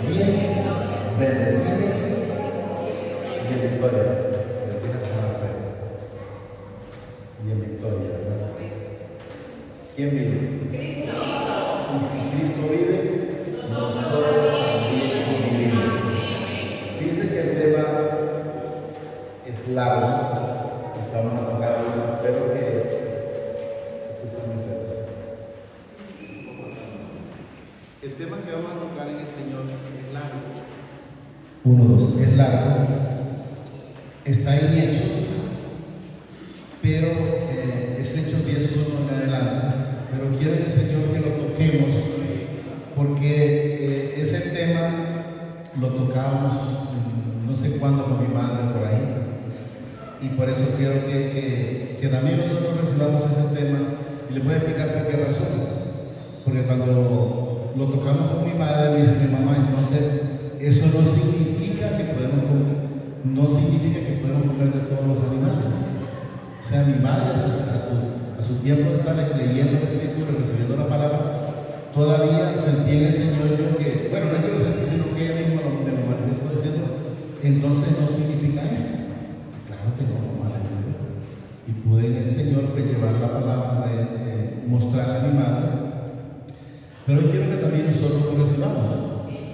bien, bendecidos y en victoria. Bendiga su fe. Y en victoria, ¿verdad? ¿Quién vive? Cristo. Y si Cristo vive, nosotros también vivimos. Fíjense que el tema es largo. Vamos a tocar hoy. Espero que se escuchen muy feos. El tema que vamos a tocar en el Señor es largo. 1, 2, es largo. Está en Hechos, pero es Hechos 10:1 en adelante. Pero quiero en el Señor que lo toquemos, porque ese tema lo tocábamos no sé cuándo con mi madre por ahí. Y por eso quiero que también nosotros recibamos ese tema, y les voy a explicar por qué razón. Porque cuando lo tocamos con mi madre, me dice mi mamá, entonces eso no significa que podemos comer de todos los animales. O sea, mi madre a su tiempo de estar leyendo la escritura, recibiendo la palabra, todavía sentía en el Señor yo que, bueno, no es que lo sentí, sino que ella misma me lo manifestó diciendo, entonces no significa esto. Claro que no, mamá, y pude en el Señor pues llevar la palabra, mostrar a mi madre. Pero quiero que también nosotros lo recibamos.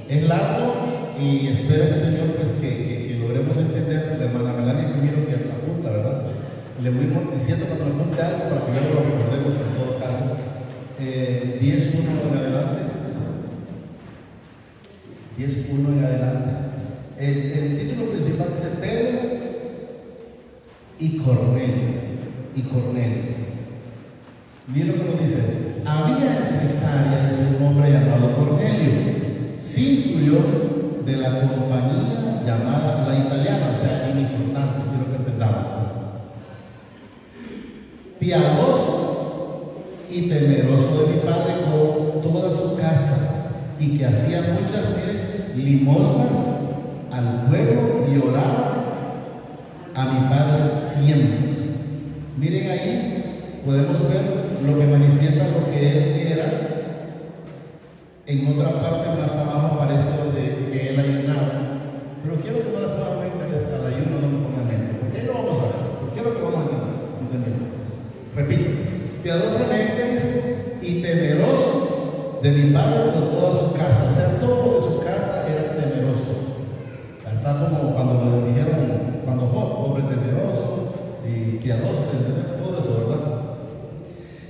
Es largo y espero que el Señor pues que logremos entender. La hermana Melania, que miro que apunta, ¿verdad? Le voy diciendo cuando me apunte algo para que luego lo recordemos en todo caso. 10:1 en adelante. 10:1 en adelante. El título principal dice Pedro y Cornelio. Miren lo que nos dice. Había en Cesarea un hombre llamado Cornelio, centurión de la compañía llamada La Italiana, o sea, importante, quiero que entendamos. Piadoso y temeroso de mi padre con toda su casa, y que hacía muchas limosnas al pueblo y oraba a mi padre siempre. Miren ahí, podemos ver lo que manifiesta lo que él era. En otra parte más abajo aparece donde que él ayunaba. Pero quiero que no le pongan mente al ayuno, no le pongan mente, porque ahí lo vamos a ver. Porque es lo que vamos a entender. Repito, piadosamente y temeroso de mi padre con toda su casa. O sea, todo de su casa era temeroso. Está como cuando le dijeron, cuando pobre temeroso y piadoso, entender todo eso, ¿verdad?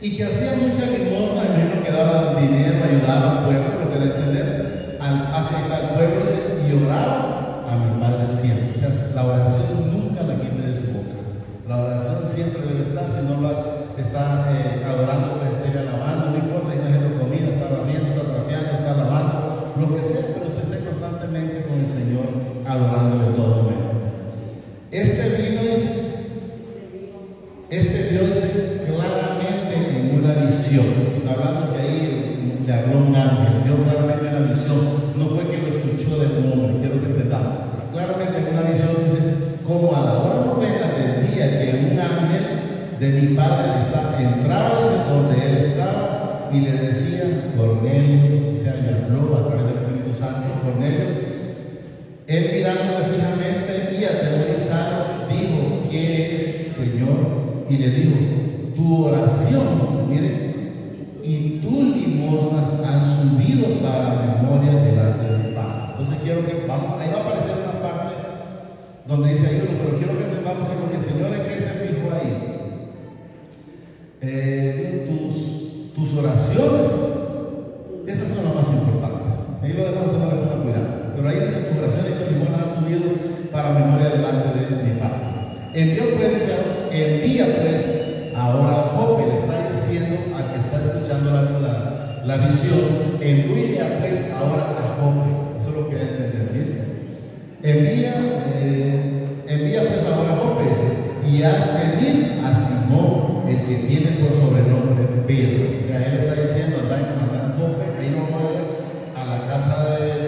Y que hacía mucha limosna, y que daba dinero, ayudaba al pueblo, lo que de entender, hacia el pueblo, y oraba a mi padre siempre. O sea, la oración nunca la quite de su boca. La oración siempre debe estar, si no está adorando, pues esté alabando, no importa, está haciendo comida, está barriendo, está trapeando, está lavando, lo que sea, pero usted esté constantemente con el Señor, adorándole en todo momento. Este vio claramente en una visión. Está hablando que ahí le habló un ángel, vio claramente en la visión. No fue que lo escuchó del hombre, quiero que entendamos. Claramente en una visión dice, como a la hora novena del día que un ángel de mi padre entraba donde él estaba y le decía, Cornelio, o sea, le habló a través del Espíritu Santo, Cornelio. Él mirándole fijamente y atemorizado dijo, ¿qué es, Señor? Y le dijo, tu oración, miren, y tus limosnas han subido para memoria delante de mi Padre. Entonces quiero que ahí va a aparecer una parte donde dice ayuno, pero quiero que entendamos que lo que el Señor es que se fijó ahí. Tus oraciones, esas son las más importantes. Ahí lo demás no le pongan cuidado. Pero ahí dice tus oraciones y tus limosnas han subido para memoria delante de mi Padre. Envía pues ahora a Jope, le está diciendo al que está escuchando la visión, envía pues ahora a Jope. Eso es lo que hay que entender. Envía pues ahora a Jope, y haz venir a Simón, el que tiene por sobrenombre Pedro. O sea, él está diciendo, anda en Jope, ahí no vamos a ir a la casa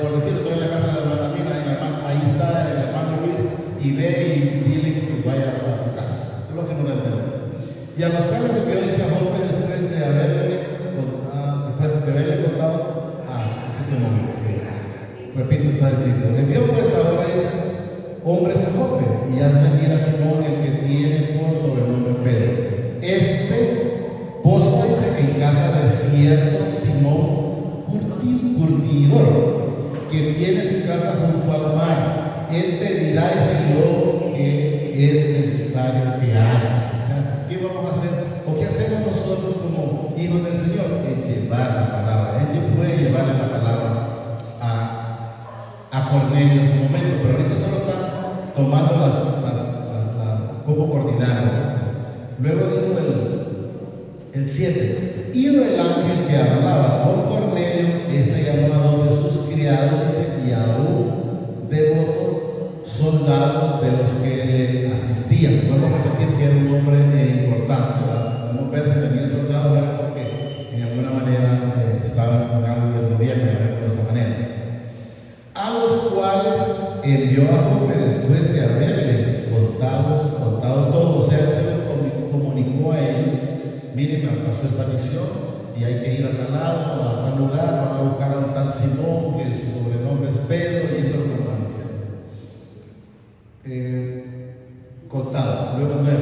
por decirlo, estoy en la casa de la hermana Mila, ahí está el hermano Luis, y ve y dile que vaya a tu casa. Es lo que no lo entendemos. Repito el versículo. Envió pues ahora ese hombres a Jope y haz venir a Simón, el que tiene por sobrenombre Pedro. Posa en casa de cierto Simón curtidor, que tiene su casa junto al mar. Él te dirá lo que es necesario que hagas. O sea, ¿qué vamos a hacer? ¿O qué hacemos nosotros como hijos del Señor? Es llevar la palabra. Él fue llevarle la palabra a Cornelio en su momento, pero ahorita solo está tomando cómo coordinarlo. Luego digo el 7. Ido el ángel que hablaba con Cornelio, llamó a dos de sus criados y a un devoto soldado de los que le asistían. Vuelvo a repetir que era un hombre importante. No ver si tenía soldados era porque en alguna manera estaba en algo del gobierno, de esa manera. A los cuales envió a Jope después de haberle contado todo. O sea, se lo comunicó a ellos: miren, me pasó esta misión y hay que ir a tal lado, a tal lugar, van a buscar a un tal Simón, que su sobrenombre es Pedro, y eso lo manifiesta. Contado. Luego 9.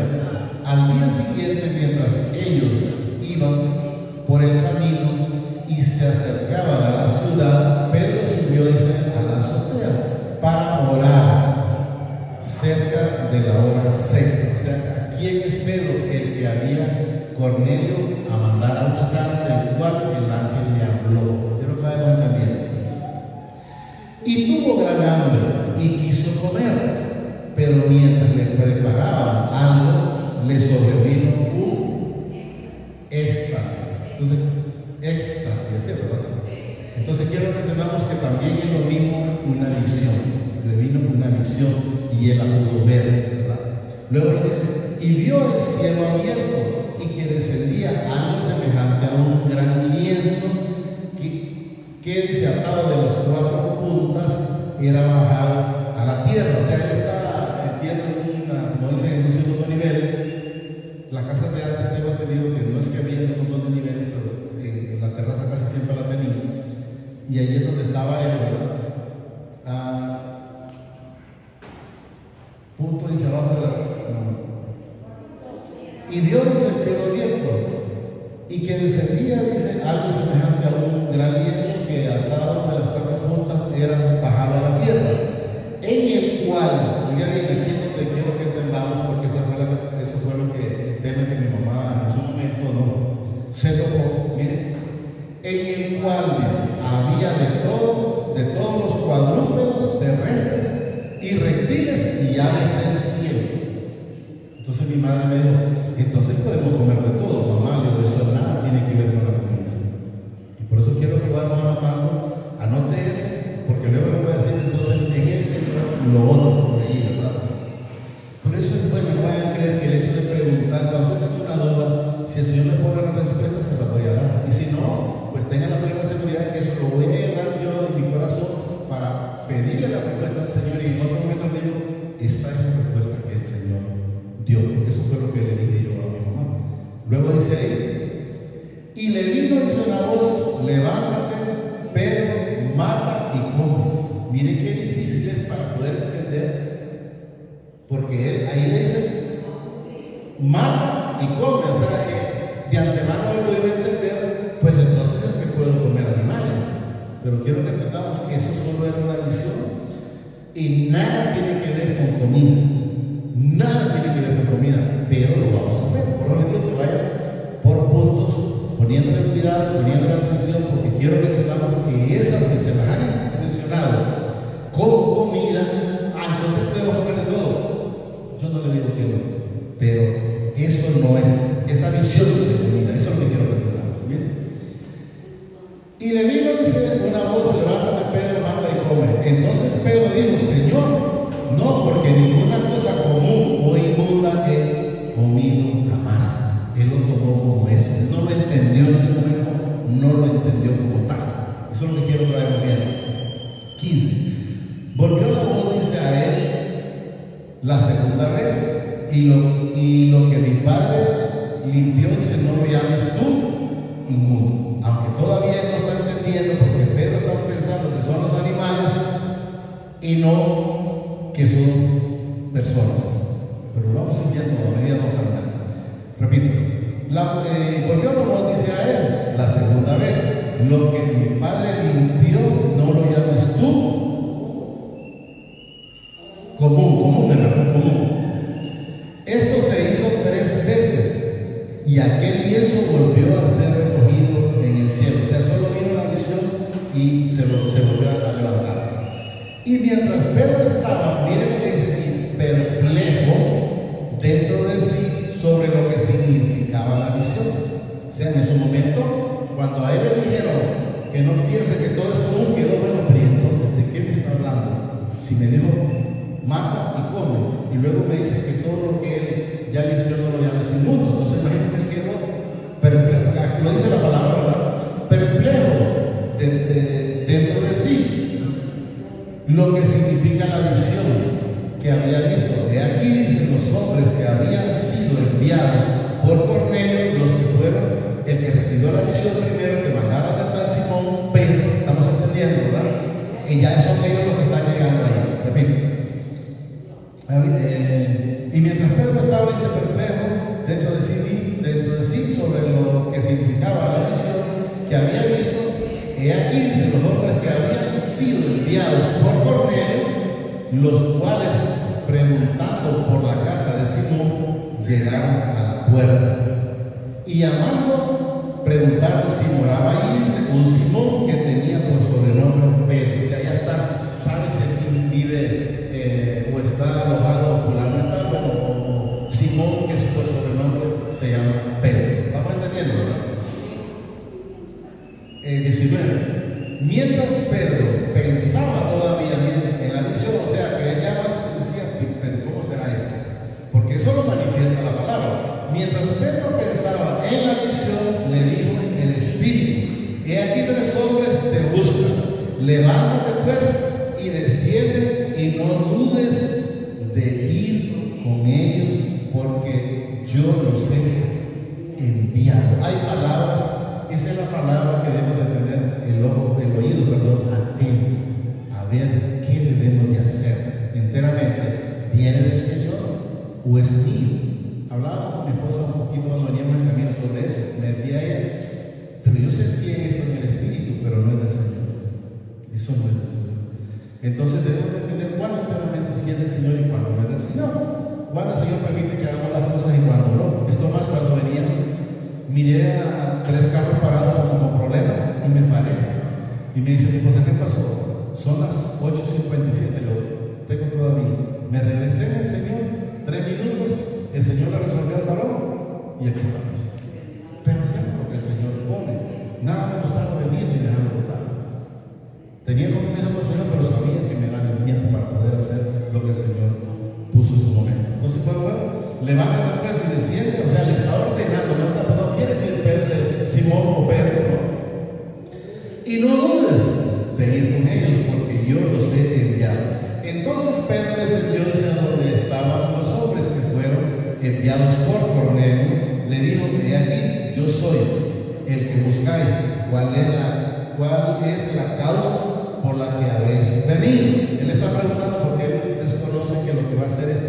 Al día siguiente, mientras ellos iban por el camino y se acercaban a la ciudad, Pedro subió a la azotea para orar cerca de la hora sexta. O sea, ¿quién es Pedro? El que había Cornelio a mandar a buscar, del cual el ángel le habló. Quiero que vayamos entendiendo. Y tuvo gran hambre y quiso comer, pero mientras le preparaban algo, le sobrevino un éxtasis. Entonces, éxtasis, ¿cierto? Entonces quiero que entendamos que también él lo vino una visión. Le vino una visión y él la pudo ver, ¿verdad? Luego le dice: y vio el cielo abierto y que descendía algo semejante a un gran lienzo que dice, atado de las 4 puntas, era bajado a la tierra. O sea, él estaba, entiendo, como dicen, en un segundo nivel. Las casas de antes tengo entendido que no es que había un montón de niveles, pero en la terraza casi siempre la tenía. Y ahí es donde estaba él, ¿verdad? Punto dice abajo de la... Y Dios dice el cielo abierto y que descendía, dice, algo semejante a un gran lienzo que atado de las 4 puntas era bajado a la tierra, en el cual, oiga bien, aquí es donde quiero que entendamos, porque eso fue lo que el tema que mi mamá en su momento no se tocó. Miren, en el cual dice, había de todos los cuadrúpedos terrestres y reptiles y aves del cielo. Entonces mi madre me dijo: entonces podemos comer de todo, mamá. Le digo: eso nada tiene que ver con la comida. Y por eso quiero que vayamos anotando. Anote ese, porque luego le voy a decir entonces en el Señor lo otro por ahí, ¿verdad? Por eso es bueno, no vayan a creer que el hecho de preguntar, cuando usted tenga una duda, si el Señor me pone la respuesta, se la voy a dar. Y si no, pues tengan la plena seguridad que eso lo voy a llevar yo en mi corazón para pedirle la respuesta al Señor, y en otro momento le digo: esta es la respuesta que el Señor dio, porque eso fue lo que le dije yo a mi mamá. Luego dice ahí: y le vino, dice una voz: levántate, Pedro, mata y come. Mire qué difícil es para poder entender, porque él ahí le dice: mata y come. O sea, que de antemano él lo iba a entender, pues entonces es que puedo comer animales. Pero quiero que entendamos que eso solo era una visión y nada tiene que ver con comida. Nada tiene que ver con comida, pero lo vamos a ver. Por lo tanto, que vaya por puntos, poniéndole cuidado, poniéndole atención, porque quiero que entendamos que esas que se las han mencionado como comida, entonces podemos comer de todo. Yo no le digo que no, pero eso no es esa visión de comida. Eso es lo que quiero que entendamos. ¿Bien? Y le vino, dice, una voz: levántate, Pedro, mata y come. Entonces Pedro dijo: Señor, no, porque ninguna cosa común o inmunda he comido jamás. Él lo tomó como eso. Él no lo entendió en ese momento, no lo entendió como tal. Eso es lo que quiero que vayamos viendo. 15. Volvió la voz, dice, a él la segunda vez, y lo que mi padre limpió, dice, no lo llames tú inmundo. Aunque todavía no está entendiendo, porque Pedro está pensando que son los animales, y no que son personas. Pero lo vamos viendo a medida que vamos caminando. Repito, volvió Lot, dice a él, la segunda vez: lo que mi padre limpió, no lo llames tú común, hermano, común. Esto se hizo 3 veces y aquel lienzo volvió a ser recogido en el cielo. O sea, solo vino la visión y se volvió a levantar. Y mientras Pedro estaba, miren lo que dice aquí, perplejo dentro de sí sobre lo que significaba la visión. O sea, en su momento, cuando a él le dijeron que no piense que todo es común, quedó bueno, pero entonces, ¿de qué me está hablando? Si me dijo, mata y come, y luego me dice que todo lo que él ya limpió no lo llames inmundo. Entonces, imagínate que él quedó perplejo, lo dice la palabra, ¿verdad? Perplejo dentro de sí lo que significa la visión que había visto. He aquí, dicen los hombres que habían sido enviados por Cornelio, los que fueron el que recibió la visión primero, que mandaron de tal Simón Pedro. Estamos entendiendo, ¿verdad? Y ya son ellos los que están llegando ahí. Repito. Y mientras Pedro estaba ese perplejo dentro de sí sobre lo que significaba la visión que había visto, he aquí, dicen los hombres que habían sido enviados por Cornelio, los cuales, preguntando por la casa de Simón, llegaron a la puerta. Y llamando, preguntaron si moraba ahí, dice, un Simón que tenía por sobrenombre Pedro. O sea, ya está, ¿sabes si aquí vive o está alojado fulano y tal? Bueno, como Simón, que es por sobrenombre, se llama Pedro. ¿Estamos entendiendo, verdad? 19. Mientras Pedro pensaba todavía en la visión, o sea, que él ya decía, pero ¿cómo será esto? Porque eso lo manifiesta la palabra. Mientras Pedro pensaba en la visión, le dijo el Espíritu: he aquí 3 hombres te buscan, levántate pues y desciende, y no dudes de ir con ellos, porque yo los he enviado. Hay palabras, esa es la palabra que debemos de tener el oído, atento, a ver qué debemos de hacer enteramente. ¿Viene del Señor o es mío? Hablaba con mi esposa un poquito cuando veníamos en camino sobre eso. Me decía ella, pero yo sentí eso en el Espíritu, pero no es del Señor. Eso no es del Señor. Entonces debemos de entender cuándo enteramente si es del Señor y cuándo no es del Señor. Cuándo el Señor permite que hagamos las cosas y cuándo no. Esto más cuando venía, miré a 3 carros parados con problemas y me paré. Y me dice mi esposa, ¿qué pasó? Son las 8:57, lo tengo todavía. Me regresé en el Señor, 3 minutos, el Señor le resolvió el varón y aquí estamos. Pero hacemos lo que el Señor pone. Nada me costaba venir ni dejarlo botar. Tenía compromiso con el Señor, pero sabía que me daría el tiempo para poder hacer lo que el Señor puso en su momento. Entonces, bueno, levanta pues y desciende, o sea, le está ordenando, no quiere decir Pedro, Simón o Pedro, ¿no? Y no dudes de ir con ellos, porque yo los he enviado. Entonces Pedro descendió hacia donde estaban los hombres que fueron enviados por Cornelio. Le dijo: he aquí, yo soy el que buscáis. ¿Cuál es la causa por la que habéis venido? Él está preguntando porque él desconoce que lo que va a hacer es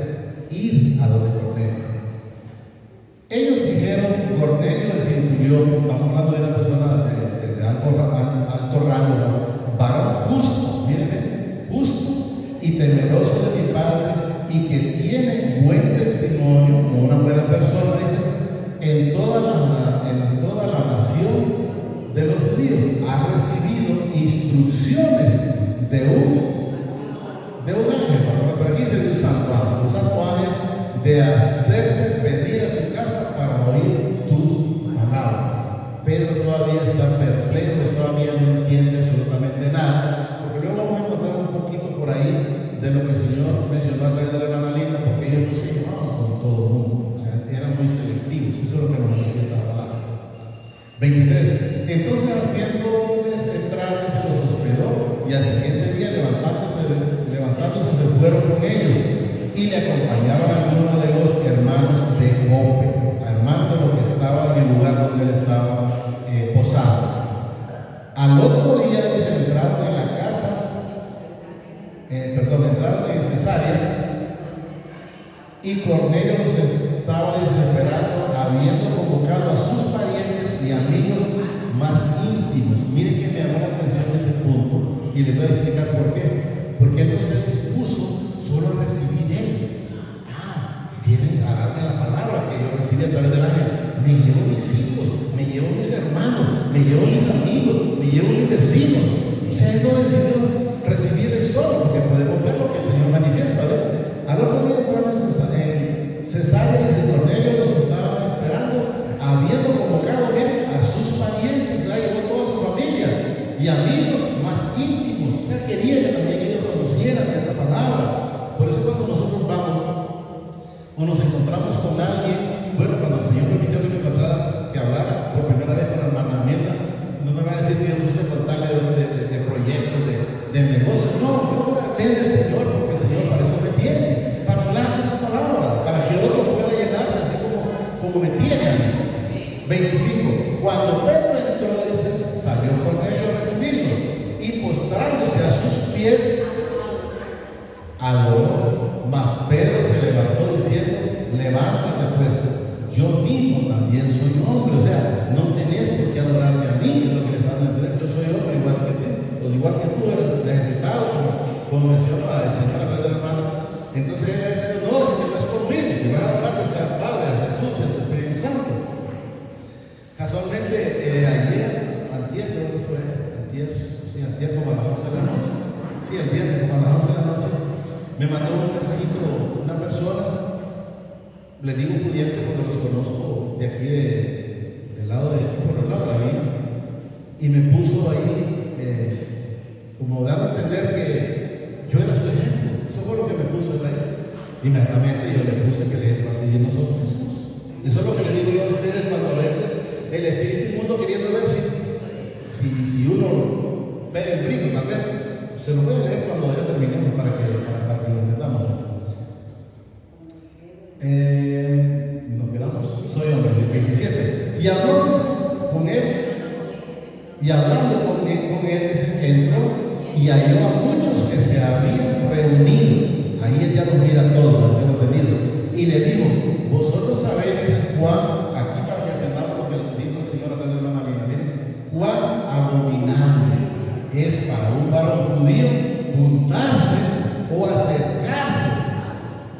ir a donde Cornelio. Ellos dijeron: Cornelio el centurión, estamos hablando de una persona de alto rango, varón justo, mírenme, justo y temeroso de mi Padre, y que tiene buen testimonio, como una buena persona, dice, en toda la nación de los judíos. Ha recibido instrucciones de un ángel, pero aquí dice de un santo ángel, de hacerte venir a su casa para oír tus palabras. Pedro todavía está perplejo, todavía no entiende absolutamente nada, porque luego vamos a encontrar un poquito por ahí de lo que el Señor mencionó a través de la hermana Linda, porque ellos no se llevaban con todo el mundo, o sea, eran muy selectivos. Eso es lo que nos manifiesta la palabra. 23. Entonces, haciéndoles entrar, se los hospedó, y al siguiente día levantándose se fueron con ellos, y le acompañaron a algunos de los hermanos de Jope, hermanos de los que estaban en el lugar donde él estaba posado. Al otro día se entraron en la casa, Y Cornelio los estaba desesperando, habiendo convocado a sus parientes y amigos más íntimos. Miren que me llamó la atención ese punto, y les voy a explicar por qué. Porque él no se dispuso solo a recibir él. Vienen a darme la palabra que yo recibí a través del ángel. Me llevo mis hijos, me llevo mis hermanos, me llevo mis amigos, me llevo mis vecinos. O sea, él no decidió recibir él solo, porque podemos ver lo que el Señor manifiesta, ¿verdad? Al otro día, Cesarea y Cornelio los estaban esperando, habiendo convocado bien a sus parientes, llevó toda su familia y amigos más íntimos. O sea, quería que también ellos conocieran esa palabra. Por eso cuando nosotros vamos o nos encontramos con alguien, bueno, cuando el Señor permitió que me encontrara, que hablara por primera vez con la hermana Mirna, no me va a decir que yo puse a contarle de proyectos, de negocios. No, yo hablé del Señor, porque el Señor para eso me tiene, para hablar de esa palabra, para que otro pueda llenarse así como me tiene a mí. 25. Cuando Pedro entró, dice, salió Cornelio a recibirlo y postrándose a sus pies, adoró. Mas Pedro se levantó diciendo, levántate pues, yo mismo también soy hombre. O sea, no tenés por qué adorarme a mí, es lo que le están a entender. Yo soy hombre igual que tú, eres necesitado, como mencionó el Señor a través de la mano. Entonces él dice, no, es que no es conmigo, si vas a adorarte sea al Padre, a Jesús y al Espíritu Santo. Casualmente antier creo que fue, antier como a las 11 de la noche, el viernes como a las 11 de la noche, me mandó un mensajito una persona, le digo pudiente porque los conozco de aquí del lado de aquí, por el lado de la vía, y me puso ahí como dando a entender que yo era su ejemplo. Eso fue lo que me puso en ahí. Inmediatamente yo le puse que le así y nosotros Jesús. Eso es lo que le digo yo a ustedes cuando a veces el espíritu inmundo queriendo ver si uno pega el brinco, tal vez se lo voy a leer cuando ya terminemos para que lo entendamos. Nos quedamos, soy hombre, 27. Y habló con él, y hablando con él, dice, entró y halló a muchos que se habían reunido. Ahí él ya los mira todos, los tengo entendido. Y le dijo, vosotros sabéis, dice Juan, aquí para que entendamos lo que dijo el Señor a través de la hermana, miren, cuán abominable es para un varón judío juntarse o acercarse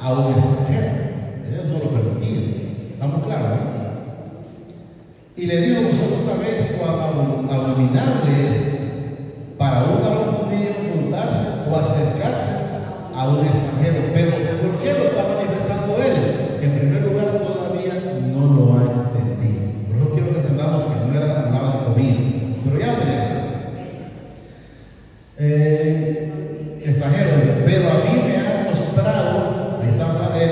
a un extranjero. Ellos no lo permitían. ¿Estamos claros? Y le dijo, vosotros sabéis cuán abominable es para un varón judío juntarse o acercarse a un extranjero. Pero ¿por qué lo está manifestando él? En primer lugar, todavía no lo ha entendido. Por eso quiero que entendamos que no era nada de comida. Pero ya veré. Extranjero, pero a mí me ha mostrado, ahí está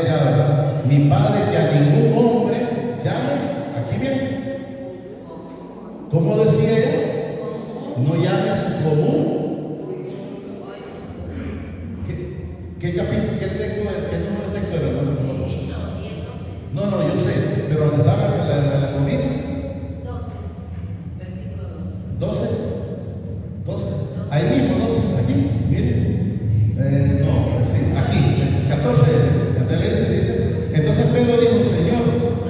ya, ¿verdad? Mi Padre, que a ningún hombre llame, aquí viene, ¿cómo decía ella? No llames común. ¿Qué capítulo, qué texto, qué número de texto era? No, yo sé, pero ¿dónde estaba la comida? 12, versículo 12. 12. Ahí mismo, 12, aquí, miren. Aquí, 14. Dice. Entonces Pedro dijo, Señor,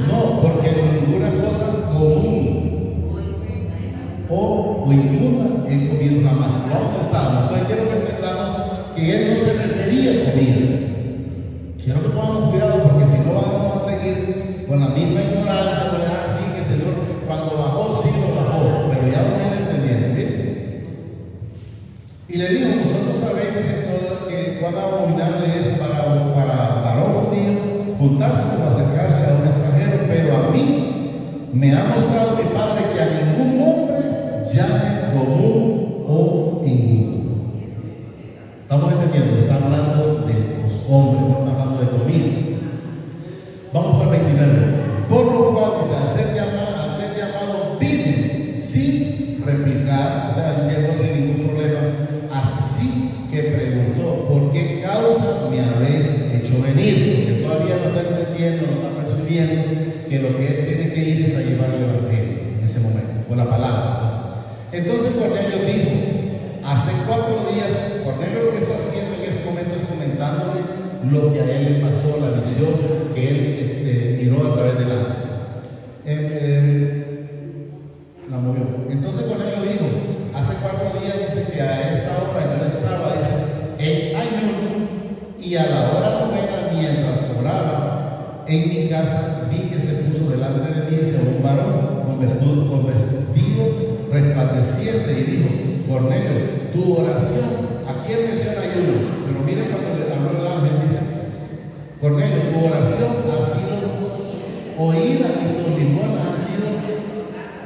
no, porque ninguna cosa común o inmunda he comido jamás. ¿Dónde estamos? Entonces quiero que entendamos que él no se refería a comida. Quiero que pongamos cuidado, porque si no vamos a seguir con la misma ignorancia, por así que el Señor cuando bajó, sí lo bajó, pero ya lo viene entendiendo, ¿bien? Y le dijo, vosotros sabéis que cuán abominable es para varón judío juntarse o acercarse a un extranjero, pero a mí me ha mostrado mi Padre que a ningún hombre llame común o inmundo. ¿Estamos entendiendo? Está hablando de los hombres, no está hablando de comida. Vamos al 29. Por lo cual, dice, al ser llamado, vine sin replicar, o sea, llegó sin ningún problema. Así que preguntó, ¿por qué causa me habéis hecho venir? Porque todavía no está entendiendo, no está percibiendo que lo que él tiene que ir es a llevar el evangelio en ese momento, con la palabra. Entonces Cornelio dijo, hace 4 días, Cornelio lo que está haciendo en ese momento es comentándole lo que a él le pasó, la visión que él miró a través del ángel. La movió. Entonces Cornelio dijo, hace 4 días dice que a esta hora yo estaba, dice, en ayuno, y a la hora novena, mientras oraba en mi casa, vi que se puso delante de mí un varón con vestido resplandeciente y dijo, Cornelio, tu oración, aquí él menciona ayuno, pero miren cuando le habló el ángel, dice, Cornelio, tu oración ha sido oída y tus limonas han sido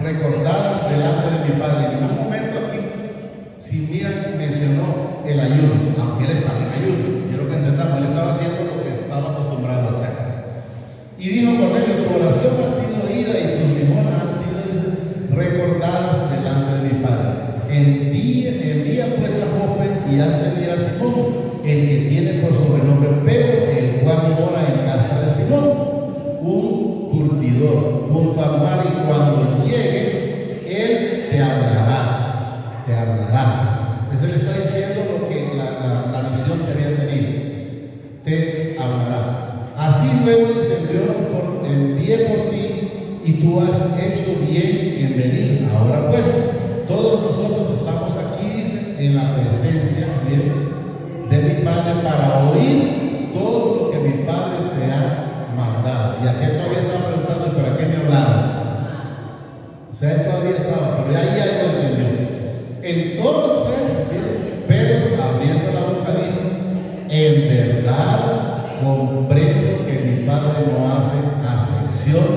recordadas delante de mi Padre. En ningún momento aquí, si miran, mencionó el ayuno, aunque él estaba en ayuno. Quiero que entendamos, él estaba haciendo lo que estaba acostumbrado a hacer. Y dijo Cornelio, tu oración ha sido oída y tus limonas han sido recordadas delante de mi Padre. Envía pues a Jope y haz venir a Simón, el que tiene por sobrenombre Pedro, el cual mora en casa de Simón, un curtidor junto al mar, y cuando llegue, él te hablará. Te hablará. Eso le está diciendo lo que la visión que había tenido. Te hablará. Así luego dice, envié por ti y tú has hecho bien en venir. Ahora pues, todos nosotros estamos aquí, dice, en la presencia, miren, de mi Padre para oír todo lo que mi Padre te ha mandado. Y aquel todavía estaba preguntando, ¿para qué me hablaron? O sea, él todavía estaba, pero ahí ya lo entendió. Entonces, miren, Pedro, abriendo la boca, dijo, en verdad comprendo que mi Padre no hace acepción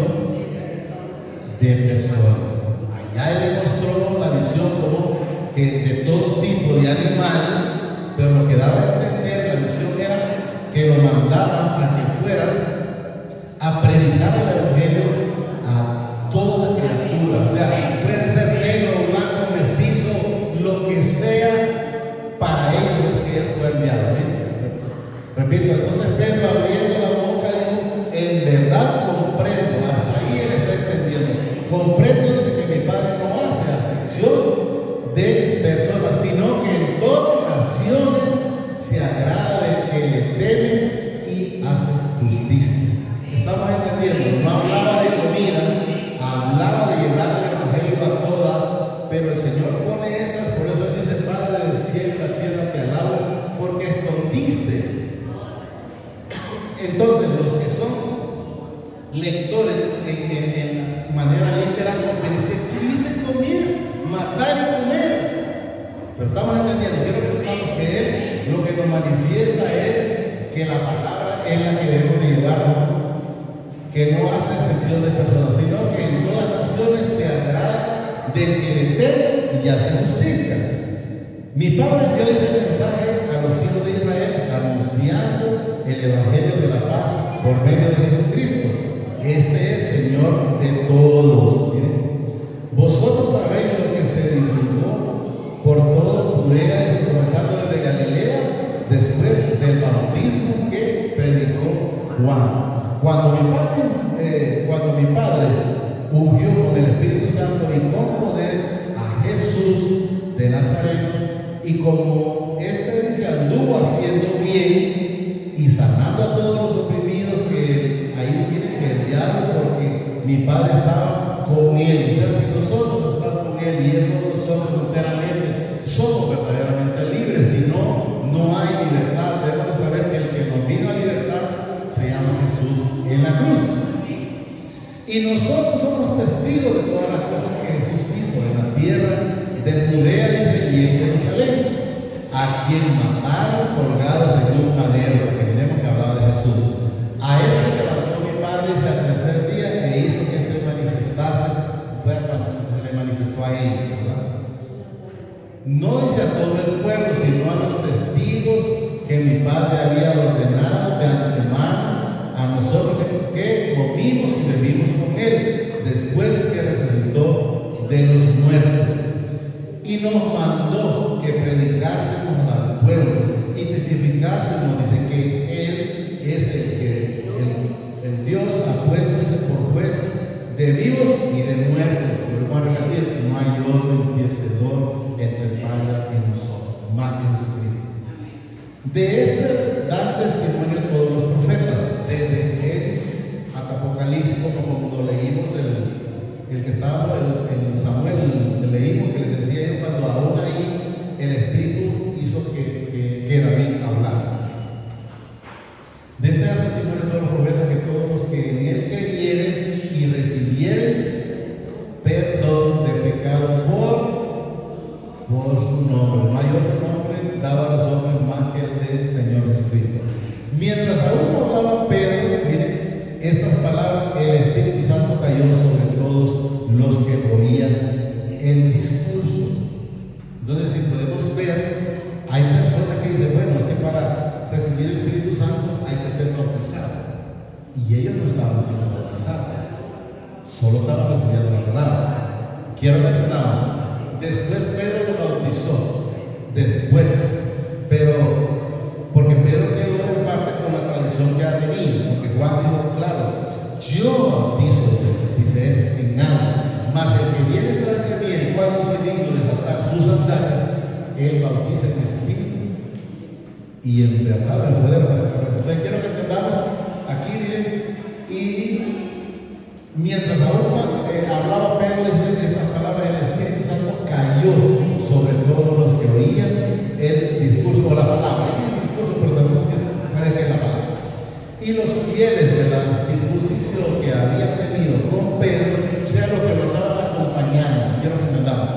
de personas. Allá él le mostró la visión como que de todo tipo de animal, pero lo que daba a entender la visión era que lo mandaba a que fuera a predicar el evangelio a toda criatura. O sea, puede ser negro, blanco, mestizo, lo que sea, para ellos es que él fue enviado. Repito, entonces Pedro, abriendo la boca, dijo, en verdad comprendo. Hasta ahí él está entendiendo. Comprendo, dice, que mi Padre no hace acepción de personas, sino que en todas naciones se agrada del que le teme y hace justicia. Estamos entendiendo, no hablaba de comida, hablaba de llevar el evangelio a todas, pero el Señor pone esas, por eso dice, Padre del cielo y la tierra te alabo, porque escondiste. Entonces, los que son lectores en manera literal, dice comer, matar y comer. Pero estamos entendiendo, quiero que entendamos que él lo que nos manifiesta es que la palabra es la que debemos de llevarnos, que no hace excepción de personas, sino que en todas naciones se agrada del que le teme y hace justicia. Mi Padre envió ese mensaje a los hijos de Israel, anunciando el evangelio de la paz por medio de Jesucristo. Este es Señor de todos. Miren, vosotros sabéis lo que se divulgó por toda Judea, comenzando desde Galilea, después del bautismo que predicó Juan. Cuando mi padre ungió con el Espíritu Santo y con poder a Jesús de Nazaret, y como este dice, anduvo haciendo bien y sanando a todos los oprimidos, que ahí miren que el diablo, porque mi Padre estaba con él. O sea, si nosotros estamos con él y él con nosotros enteramente, somos verdaderamente libres. Si no, no hay libertad. Debemos saber que el que nos vino a libertar se llama Jesús en la cruz. Y nosotros somos testigos de todas las cosas que Jesús hizo en la tierra de Judea, dice, y en Jerusalén, a quien mataron colgados en un madero, que tenemos que hablar de Jesús. A este levantó mi Padre, dice, al tercer día, e hizo que se manifestase, fue cuando se le manifestó a ellos, ¿verdad? No dice a todo el pueblo, sino a los testigos que mi Padre había ordenado de antemano a nosotros que comimos y bebimos con él, después que resucitó de los muertos. Y nos mandó que predicásemos al pueblo y testificásemos, dice, que él es el Dios ha puesto, dice, por juez de vivos y de muertos. Pero voy a repetir, no hay otro intercesor entre el Padre y nosotros, más que Jesucristo. De este dan testimonio Apocalipsis, como cuando leímos el que estaba en Samuel, que leímos, que les decía yo, cuando aún ahí el Espíritu hizo que David hablase. De este testimonio de todos los profetas, que todos los que en él creyeren y recibieren perdón de pecado por su nombre. No hay otro nombre dado a los hombres más que el del Señor Jesucristo. Mientras aún hablaba Pedro, miren, estas palabras, el Espíritu Santo cayó sobre todos los que oían el discurso. Entonces, si podemos ver, hay personas que dicen, bueno, es que para recibir el Espíritu Santo hay que ser bautizado. Y ellos no estaban siendo bautizados, solo estaban recibiendo la palabra. Quiero que entendamos, después Pedro lo bautizó, después, pero porque Pedro quedó en parte con la tradición que ha venido, porque Juan dijo, claro, yo bautizo, dice él, en agua, mas el que viene tras de mí, el cual no soy digno de desatar sus sandalias, él bautiza en espíritu y en verdad, en poder. Entonces quiero que entendamos aquí, miren, y mientras aún hablaba Pedro, dice estas palabras, el Espíritu Santo cayó sobre todos los que oían el discurso o la palabra. Es el discurso, pero tenemos que saber qué es la palabra. Y los fieles de la circuncisión que habían venido con Pedro, o sea, los que lo estaban acompañando, quiero que entendamos,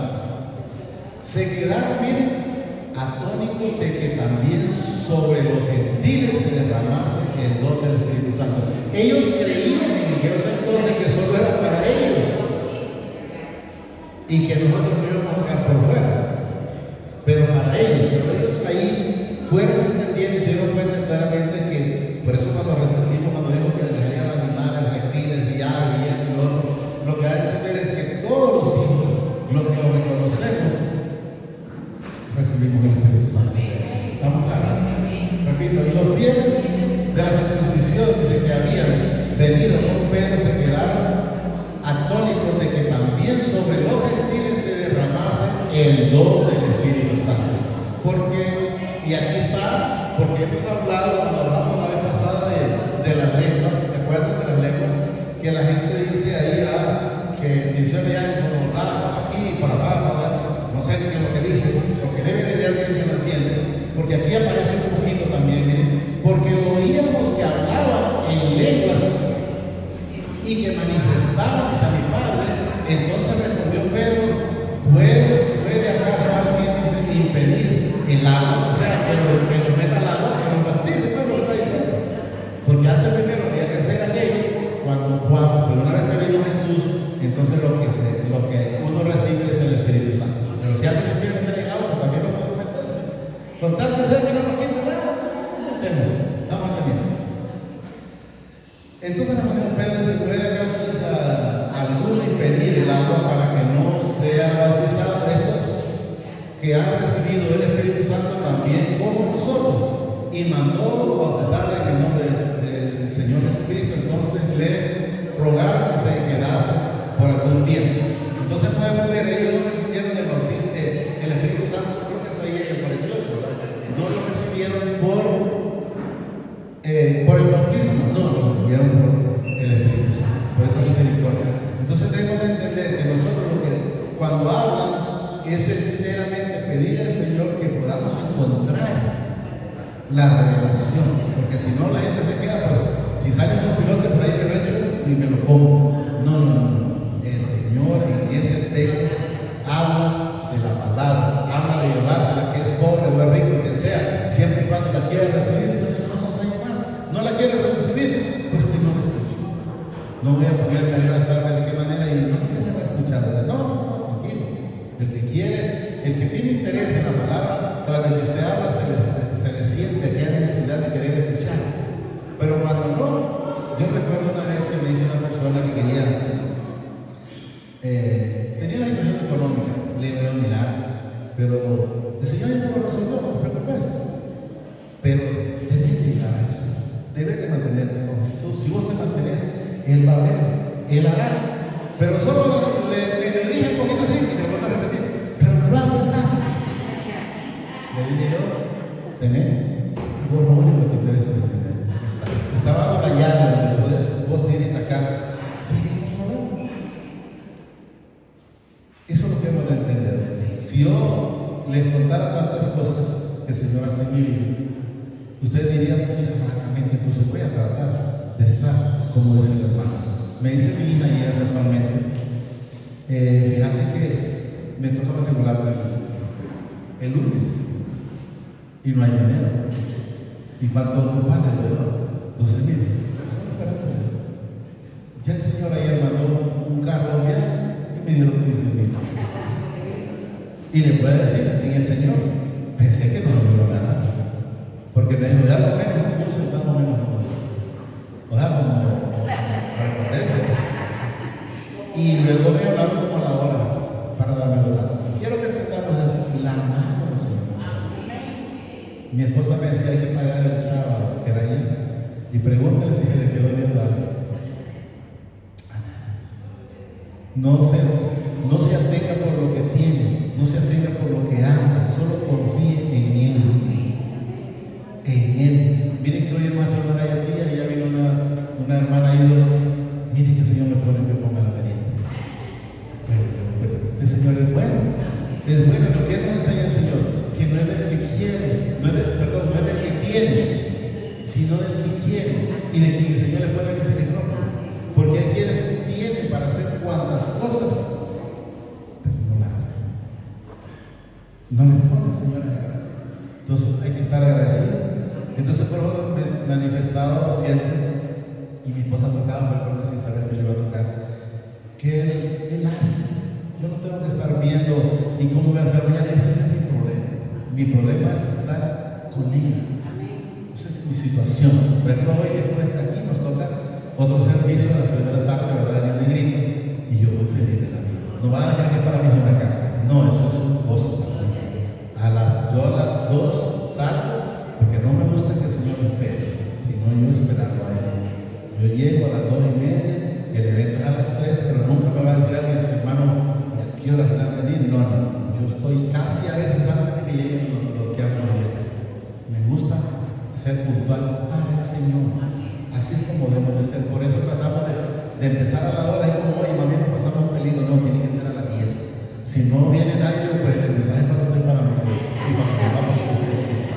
se quedaron, miren, atónitos de que también sobre los gentiles se derramase el don del Espíritu Santo. Ellos creían en aquellos entonces que solo era para ellos y que nosotros no íbamos a buscar por fuera, pero para ellos ahí fueron entendiendo y se dieron cuenta claramente que, por eso cuando repetimos, cuando dijo que les harían animales, reptiles y aves y esto y lo otro, lo que hay que entender es que todos los hijos, los que lo reconocemos, recibimos el Espíritu Santo. ¿Estamos claros? Repito, y los fieles de la circuncisión, dice que habían venido con Pedro, se quedaron atónitos de que también sobre los gentiles se derramase el don del Espíritu Santo. Porque, y aquí está, porque hemos hablado, cuando hablamos la vez pasada de las lenguas, ¿se acuerdan de las lenguas? Que la gente dice ahí, que menciona ya como aquí, para abajo, no sé qué es lo que dice, porque debe de haber alguien que lo entiende, porque aquí aparece un poquito también, miren, porque lo oíamos que hablaba en lenguas y que manifestaba, dice a mi padre. Entonces respondió Pedro, ¿puede acaso alguien, dice, impedir el agua? O sea, que lo meta al agua, que lo bautice, pero lo está diciendo, porque antes primero había que hacer aquello cuando Juan, pero una vez que vino Jesús, entonces lo que uno recibe es el Espíritu Santo. Pero si alguien se quiere meter en el agua, también lo puede meter. Con tal de ser que no nos quita nada, metemos. ¿Estamos entendiendo? Entonces la manera Pedro dice, ¿puede acaso alguno impedir el agua para que no sea bautizado estos que han recibido el Espíritu Santo también como nosotros? Y mandó bautizarle en el nombre del Señor Jesucristo. Entonces le rogaron que se quedase por algún tiempo. Entonces podemos ver, ellos no recibieron el bautismo, el Espíritu Santo, creo que está ahí en el 48, no lo recibieron por el bautismo, no lo recibieron por el Espíritu Santo, por esa misericordia. Entonces tenemos que entender que nosotros cuando hablan es de enteramente pedir al Señor que podamos encontrar la revelación, porque si no la gente se queda, pues, si salen esos pilotes por ahí que lo he hecho y me lo pongo. No. El Señor en ese texto habla de la palabra, habla de llevársela, que es pobre o es rico, que sea, siempre y cuando la quiera recibir, pues no nos va a llamar. No la quiere recibir, pues que no la escuche. No voy a ponerme a gastarme de qué manera y no quiero escuchar. No, tranquilo. El que quiere, el que tiene interés en la palabra, tras de que usted habla, se le siente que hay necesidad de querer escuchar. Pero cuando no, yo recuerdo una vez que me dice una persona que quería, tenía la inversión económica, le voy a mirar, pero el Señor ya no lo resolvió, no te preocupes. Pero debes llegar a Jesús, debes de mantenerte con Jesús. Si vos te mantenés, Él va a ver, Él hará. Pero solo le dije un poquito así y me vuelvo a repetir, pero no lo está. Le dije yo, tenés, algo lo único que te interesa es tener. Estaba dando la llave donde vos esposa ir y sacar. Sí, no. Eso es lo que hemos de entender. Si yo les contara tantas cosas que el Señor hace en mi vida, ustedes dirían, pues francamente, entonces voy a tratar de estar como dice el hermano. Me dice mi hija ayer casualmente, fíjate que me toca matricular el lunes y no hay dinero. ¿Y cuánto vale? 12,000. Ya el Señor ayer mandó un carro y me dieron 15,000. Y le puede decir a ti el Señor, pensé que no lo iba a ganar, porque me dijo, ya lo menos, un centavo menos. O sea, como prepotencia. Y luego me hablaron como a la hora para darme los datos. Quiero que entendamos la mano del Señor. Mi esposa me decía, hay que pagar el sábado, que era ayer, y pregúntale si se le quedó viendo algo. No se atenga por lo que tiene, no se atenga por lo que anda, solo confíe en Él. En Él. Miren que hoy el maestro no hay día y ya vino una hermana ídolo. Miren que el Señor me pone que ponga la merienda. Pero pues el Señor es bueno. Es bueno. Lo que nos enseña el Señor, que no es del que quiere, no es del que tiene, sino del que quiere y de quien el Señor le pone misericordia. Porque hay quienes tienen para hacer cuantas cosas, pero no las hacen. No les pone el Señor en la gracia. Entonces hay que estar agradecidos. Entonces por eso me he manifestado siempre, y mi esposa tocaba, pero sin saber que le iba a tocar, que Él hace. Yo no tengo que estar viendo y cómo voy a hacer mañana. Ese no es mi problema. Mi problema es estar con Él. Esa es mi situación. Por ejemplo, hoy después de aquí nos toca otro servicio a las 3 de la tarde, ¿verdad? En el Negrito, y yo voy feliz de la vida. No van a creer que para mí es una carga. No, eso es un gozo. Yo a las 2 salgo, porque no me gusta que el Señor me espere, sino yo esperarlo a Él. Yo llego a las 2:30, el evento es a las 3, pero nunca me va a decir alguien, hermano, ¿y a qué hora van a venir? No, yo estoy casi a veces antes de que lleguen los que hablan a la iglesia. Me gusta ser puntual para el Señor. Así es como debemos de ser. Por eso tratamos de empezar a la hora. Es como, oye, mami, nos pasamos un pelito. No, tiene que ser a las 10. Si no viene nadie, pues el mensaje para usted para mí. Y para que vamos a cumplir.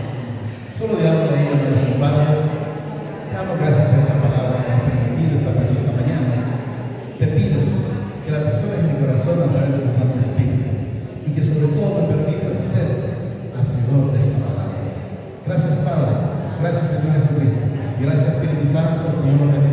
Solo digamos la vida de su Padre. Te damos gracias por esta palabra que has permitido esta preciosa mañana. Te pido que la atesores en mi corazón a través de tu Santo Espíritu. Y que sobre todo me permitas ser hacedor de esta palabra. Gracias, Padre. Gracias, Señor Jesucristo. Gracias, Espíritu Santo. El Señor nos bendiga.